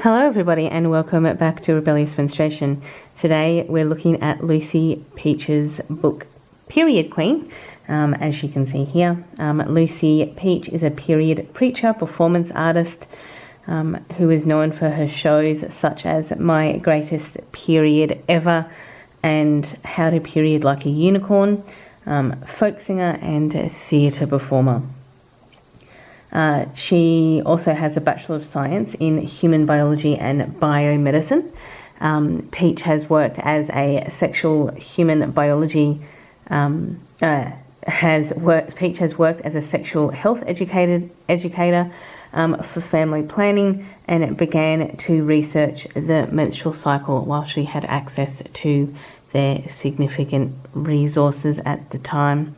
Hello everybody and welcome back to Rebellious Menstruation. Today we're looking at Lucy Peach's book Period Queen. As you can see here, Lucy Peach is a period preacher, performance artist who is known for her shows such as My Greatest Period Ever and How to Period Like a Unicorn, folk singer and theatre performer. She also has a Bachelor of Science in Human Biology and Biomedicine. Peach has worked as a sexual human biology, Peach has worked as a sexual health educator for family planning, and it began to research the menstrual cycle while she had access to their significant resources at the time.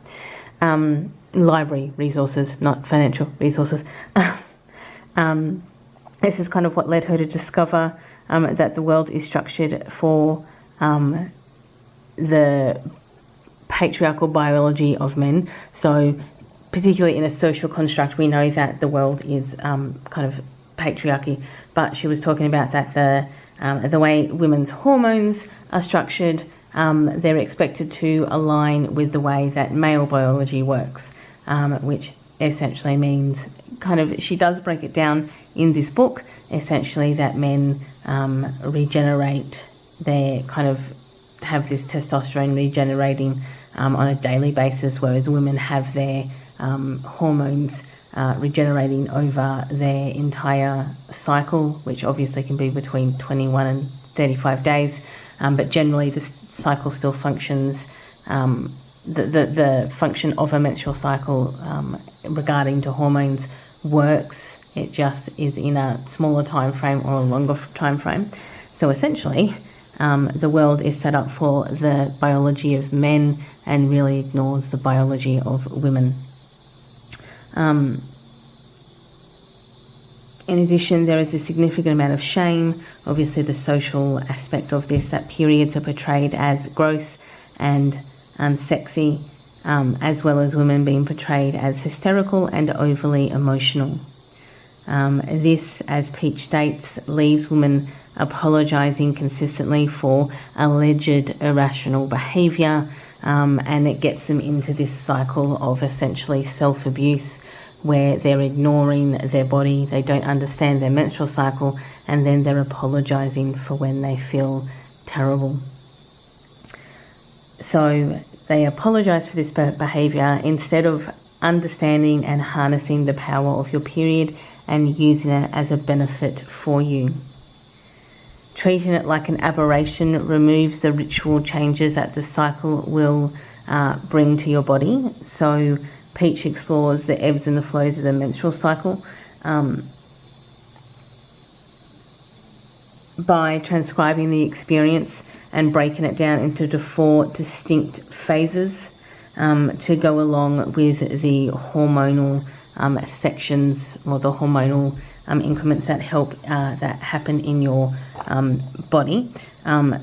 Library resources, not financial resources. This is kind of what led her to discover that the world is structured for the patriarchal biology of men. So particularly in a social construct, we know that the world is kind of patriarchy, but she was talking about that the way women's hormones are structured, they're expected to align with the way that male biology works. Which essentially means she does break it down in this book, essentially that men regenerate, they have this testosterone regenerating on a daily basis, whereas women have their hormones regenerating over their entire cycle, which obviously can be between 21 and 35 days, but generally the cycle still functions. The function of a menstrual cycle regarding to hormones works. It just is in a smaller time frame or a longer time frame. So essentially, the world is set up for the biology of men and really ignores the biology of women. In addition, there is a significant amount of shame. Obviously, the social aspect of this, that periods are portrayed as gross and unsexy, as well as women being portrayed as hysterical and overly emotional. This, as Peach states, leaves women apologising consistently for alleged irrational behaviour, and it gets them into this cycle of essentially self-abuse where they're ignoring their body, they don't understand their menstrual cycle, and then they're apologising for when they feel terrible. So they apologise for this behaviour instead of understanding and harnessing the power of your period and using it as a benefit for you. Treating it like an aberration removes the ritual changes that the cycle will bring to your body. So Peach explores the ebbs and the flows of the menstrual cycle by transcribing the experience and breaking it down into 4 distinct phases to go along with the hormonal sections or the hormonal increments that that happen in your body.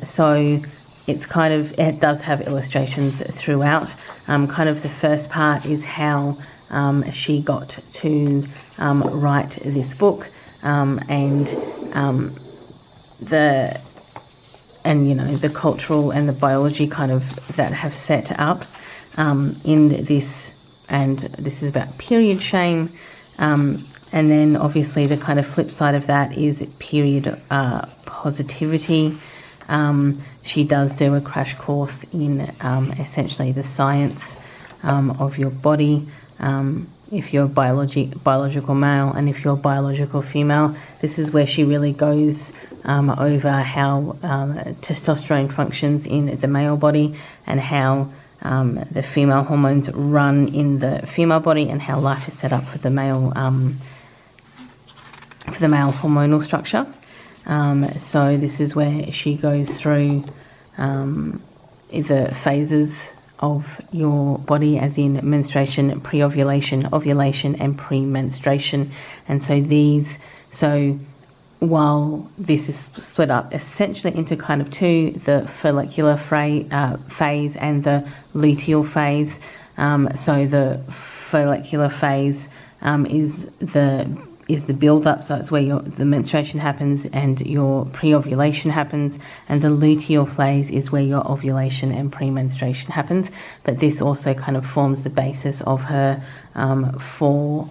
So it's it does have illustrations throughout. The first part is how she got to write this book, and the cultural and the biology that have set up in this, and this is about period shame, and then obviously the flip side of that is period positivity. She does do a crash course in essentially the science of your body. If you're biological male and if you're biological female, this is where she really goes over how testosterone functions in the male body and how the female hormones run in the female body and how life is set up for the male hormonal structure. So this is where she goes through the phases of your body, as in menstruation, pre-ovulation, ovulation, and pre-menstruation. And so while this is split up essentially into 2, the follicular phase and the luteal phase. So the follicular phase is the is the build-up, so it's where the menstruation happens and your pre-ovulation happens, and the luteal phase is where your ovulation and pre-menstruation happens. But this also kind of forms the basis of her four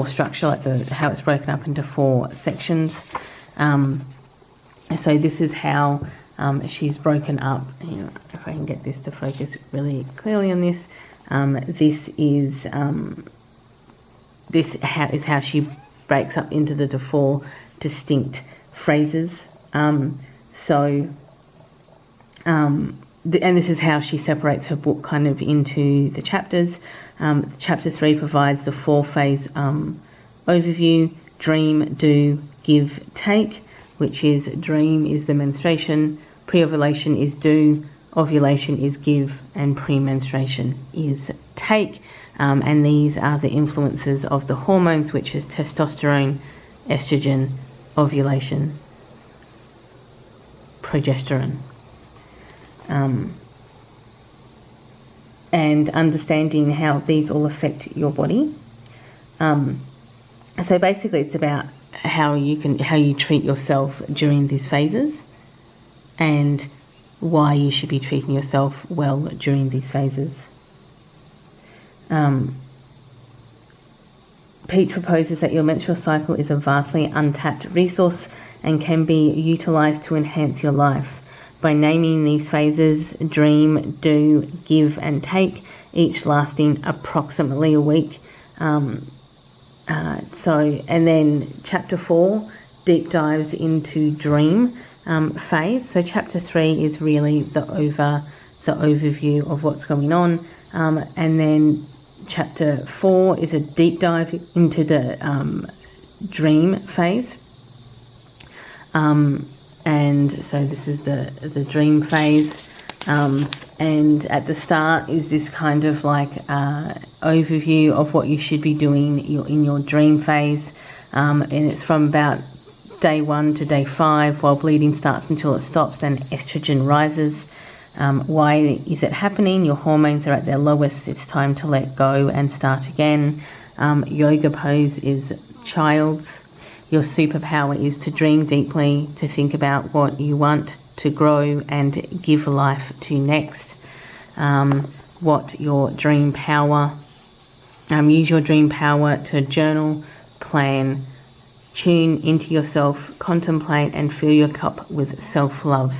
structure, like how it's broken up into 4 sections. So this is how she's broken up. If I can get this to focus really clearly on this, this is how she breaks up into the 4 distinct phrases. And this is how she separates her book kind of into the chapters. Chapter 3 provides the 4-phase overview: dream, do, give, take, which is dream is the menstruation, pre-ovulation is do, ovulation is give, and pre-menstruation is take. And these are the influences of the hormones, which is testosterone, estrogen, ovulation, progesterone. And understanding how these all affect your body. So basically it's about how you treat yourself during these phases, and why you should be treating yourself well during these phases. Peach proposes that your menstrual cycle is a vastly untapped resource and can be utilised to enhance your life. By naming these phases, dream, do, give and take, each lasting approximately a week. And then chapter 4 deep dives into dream phase. So chapter 3 is really the overview of what's going on. And then chapter 4 is a deep dive into the dream phase. And so this is the dream phase. And at the start is this kind of like overview of what you should be doing in your dream phase. And it's from about day 1 to day 5, while bleeding starts until it stops and estrogen rises. Why is it happening? Your hormones are at their lowest. It's time to let go and start again. Yoga pose is child's. Your superpower is to dream deeply, to think about what you want to grow and give life to next. What your dream power. Use your dream power to journal, plan, tune into yourself, contemplate and fill your cup with self-love.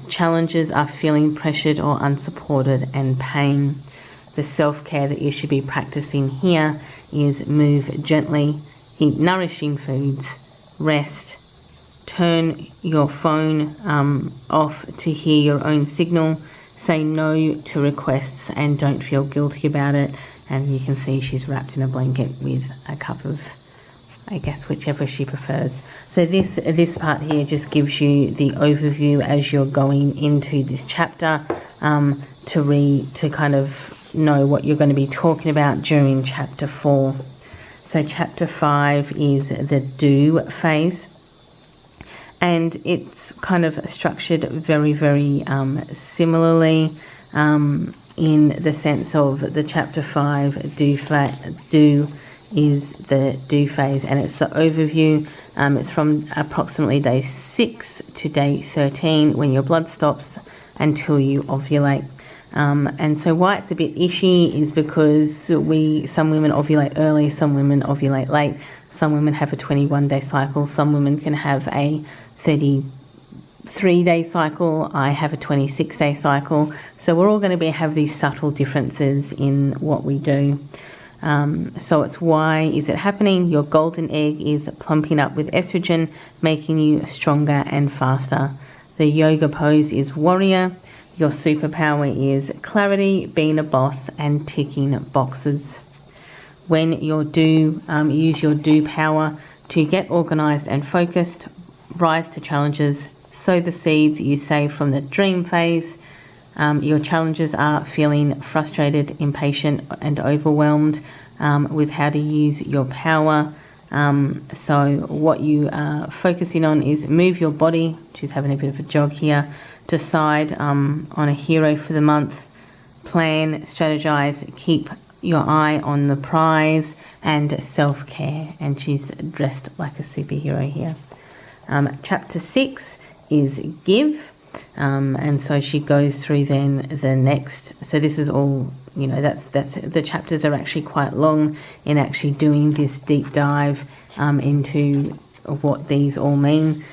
Challenges are feeling pressured or unsupported and pain. The self-care that you should be practicing here is move gently, eat nourishing foods, rest, turn your phone off to hear your own signal, say no to requests and don't feel guilty about it. And you can see she's wrapped in a blanket with a cup of, I guess, whichever she prefers. So this part here just gives you the overview as you're going into this chapter to kind of know what you're going to be talking about during chapter 4. So chapter 5 is the do phase, and it's kind of structured very, very similarly in the sense of the chapter 5 do is the do phase, and it's the overview. It's from approximately day 6 to day 13 when your blood stops until you ovulate. And so why it's a bit ishy is because some women ovulate early, some women ovulate late, some women have a 21-day cycle, some women can have a 33-day cycle, I have a 26-day cycle. So we're all going to have these subtle differences in what we do. So it's why is it happening? Your golden egg is plumping up with estrogen, making you stronger and faster. The yoga pose is warrior. Your superpower is clarity, being a boss, and ticking boxes. When you use your do power to get organized and focused, rise to challenges, sow the seeds you save from the dream phase. Your challenges are feeling frustrated, impatient, and overwhelmed with how to use your power. So what you are focusing on is move your body. She's having a bit of a jog here. Decide on a hero for the month. Plan, strategize, keep your eye on the prize. and self-care, and she's dressed like a superhero here. Chapter 6 is give, and so she goes through then the next, so this is all, you know, that's the chapters are actually quite long in actually doing this deep dive into what these all mean.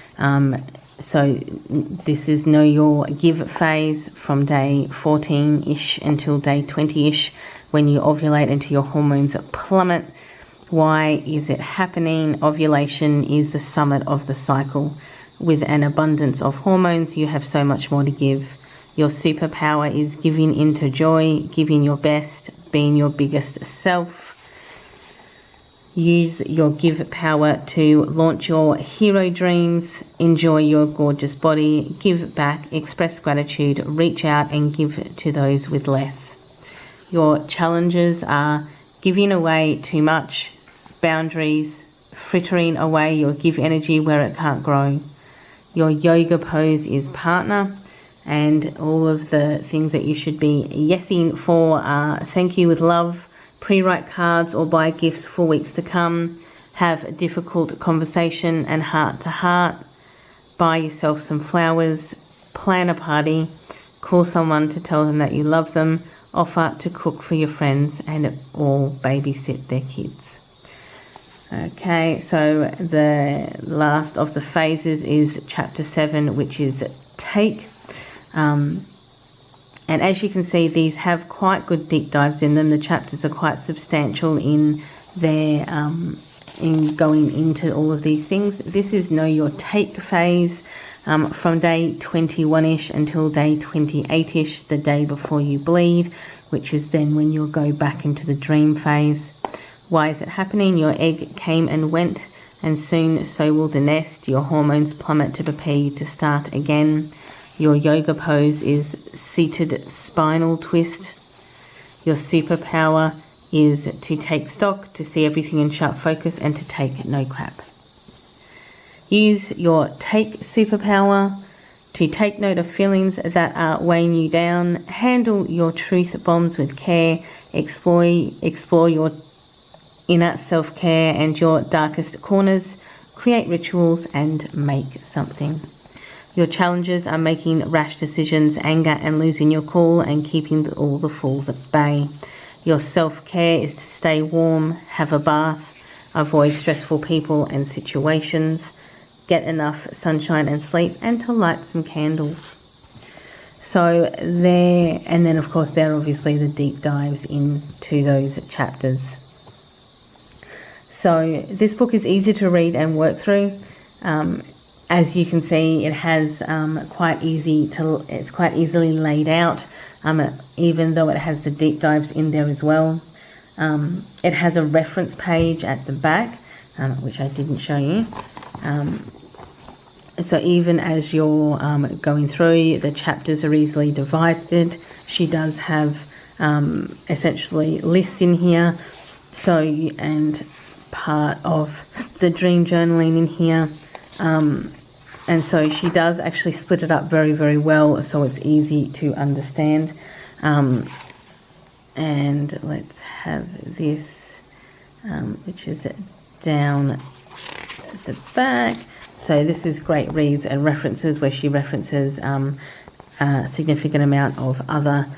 So this is know your give phase from day 14-ish until day 20-ish, when you ovulate until your hormones plummet. Why is it happening? Ovulation is the summit of the cycle. With an abundance of hormones, you have so much more to give. Your superpower is giving into joy, giving your best, being your biggest self. Use your give power to launch your hero dreams, enjoy your gorgeous body, give back, express gratitude, reach out and give to those with less. Your challenges are giving away too much, boundaries, frittering away your give energy where it can't grow. Your yoga pose is partner, and all of the things that you should be yesing for are thank you with love, pre-write cards or buy gifts for weeks to come, have a difficult conversation and heart-to-heart, buy yourself some flowers, plan a party, call someone to tell them that you love them, offer to cook for your friends, and all babysit their kids. Okay, so the last of the phases is chapter 7, which is take. And as you can see, these have quite good deep dives in them. The chapters are quite substantial in their in going into all of these things. This is know your take phase from day 21-ish until day 28-ish, the day before you bleed, which is then when you'll go back into the dream phase. Why is it happening? Your egg came and went, and soon so will the nest. Your hormones plummet to prepare you to start again. Your yoga pose is seated spinal twist. Your superpower is to take stock, to see everything in sharp focus, and to take no crap. Use your take superpower to take note of feelings that are weighing you down. Handle your truth bombs with care. Explore your inner self-care and your darkest corners. Create rituals and make something. Your challenges are making rash decisions, anger and losing your cool, and keeping all the fools at bay. Your self-care is to stay warm, have a bath, avoid stressful people and situations, get enough sunshine and sleep, and to light some candles. So there, and then of course there are obviously the deep dives into those chapters. So this book is easy to read and work through. As you can see, it has it's quite easily laid out, even though it has the deep dives in there as well. It has a reference page at the back, which I didn't show you. So even as you're going through, the chapters are easily divided. She does have essentially lists in here, so and part of the dream journaling in here. And so she does actually split it up very, very well, so it's easy to understand. And let's have this, which is down at the back. So this is great reads and references, where she references a significant amount of other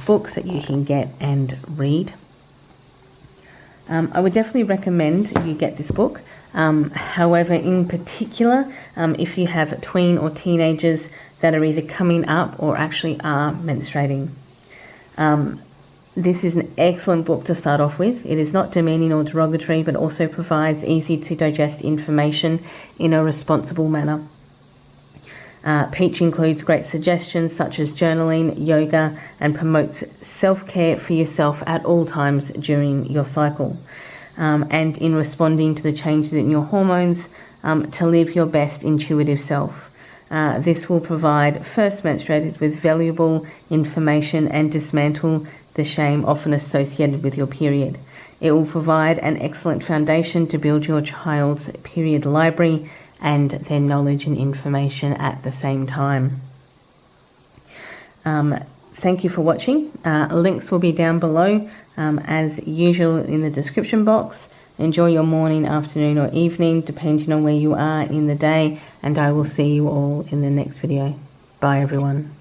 books that you can get and read. I would definitely recommend you get this book. However, in particular, if you have tween or teenagers that are either coming up or actually are menstruating. This is an excellent book to start off with. It is not demeaning or derogatory, but also provides easy to digest information in a responsible manner. Peach includes great suggestions such as journaling, yoga, and promotes self-care for yourself at all times during your cycle. And in responding to the changes in your hormones, to live your best intuitive self. This will provide first menstruators with valuable information and dismantle the shame often associated with your period. It will provide an excellent foundation to build your child's period library and their knowledge and information at the same time. Thank you for watching. Links will be down below as usual in the description box. Enjoy your morning, afternoon or evening, depending on where you are in the day, and I will see you all in the next video. Bye everyone.